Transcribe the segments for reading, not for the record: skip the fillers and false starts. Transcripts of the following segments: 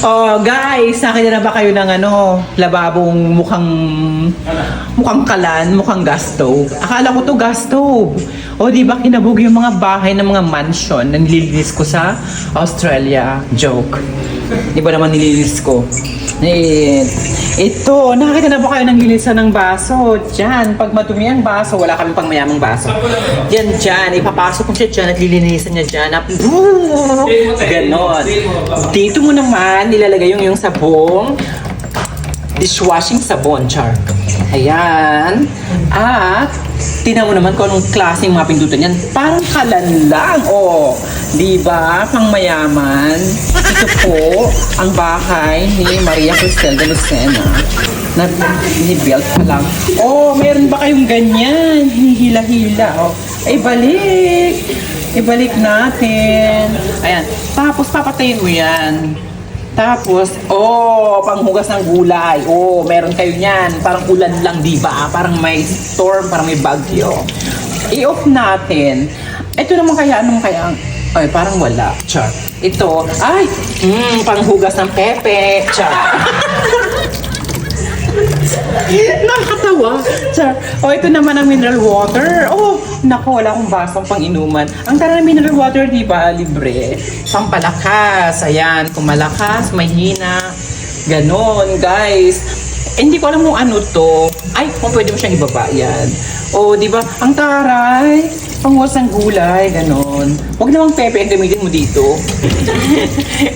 Oh, guys, nakita na ba kayo ng lababong mukhang kalan, mukhang gas stove? Akala ko to gas stove. Oh, di ba kinabog yung mga bahay ng mga mansion na nililinis ko sa Australia? Joke. Di ba naman nililinis ko? Ito, nakakita na ba kayo ng linisan ng baso? Diyan, pag madumi ang baso, wala kami pang mayamang baso. Yan, dyan, ipapasok ko siya dyan at lilinisan niya dyan. Ganon. Dito mo naman nilalagay yung sabong. Dishwashing sabon, char. Ayan. At, tingnan mo naman kung anong klaseng mga pindutan yan. Parang kalan lang. Oh, di ba? Pang mayaman. Ito po, ang bahay ni Maria Cristel de Lucena. Na ni-build pa lang. Oh, meron ba kayong ganyan? Hihila-hila. Oh. Ay, balik. Ibalik natin. Ayan. Tapos, papatayin mo yan. Tapos, panghugas ng gulay. Meron kayo niyan. Parang ulan lang, di ba? Parang may storm, parang may bagyo. I-off natin. Ito naman kaya, ay, parang wala. Char. Ito, panghugas ng pepe. Char. Nakakatawa. Char. Ito naman ang mineral water. Naku, wala akong basong pang inuman. Ang tara ng mineral water, di ba, libre? Pampalakas. Ayan, kung malakas, mahina. Ganon, guys. Hindi ko alam kung ano to. Ay, kung pwede mo siyang ibaba, yan. Di ba? Ang taray. Panghugas ng gulay, ganon. Huwag namang pepe ang gamitin mo dito.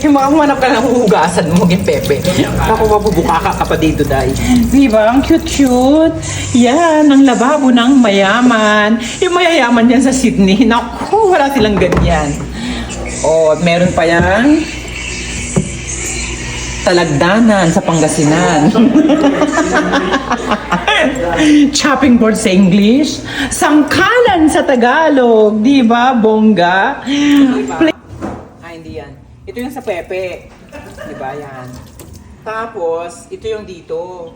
Yung mga kumanap ka ng huhugasan mo, yung pepe. Ako mabubuka ka pa dito, day. Diba? Ang cute-cute. Yan, ang lababo ng mayaman. Yung mayayaman yan sa Sydney. Naku, wala silang ganyan. Meron pa yan. Talagdanan sa Pangasinan. Chopping board sa English. Sangkalan sa Tagalog. Di ba, bongga? Hindi yan. Ito yung sa Pepe. Di ba yan? Tapos, ito yung dito.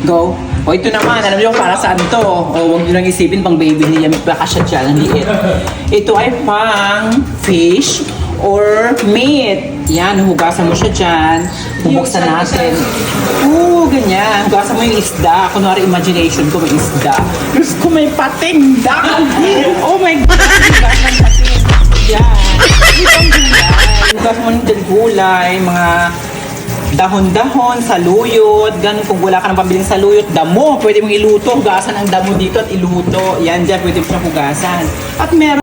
Go. Ito naman, alam niyo para saan to? Huwag niyo lang isipin pang baby niya, may baka siya dyan, ang liit. Ito ay pang fish or meat. Yan, hugasan mo siya dyan. Bubuksan natin. Ganyan. Hugasan mo yung isda. Kunwari, imagination ko may isda. Diyos ko, may patinda! Oh my God! Hugasan ng pating. Yan. Hugasan mo ng gulay, mga dahon-dahon, saluyot, ganun. Kung wala ka nang pambiling saluyot, damo, pwede mong iluto. Hugasan ang damo dito at iluto. Yan dyan, pwede mo siyang hugasan. At meron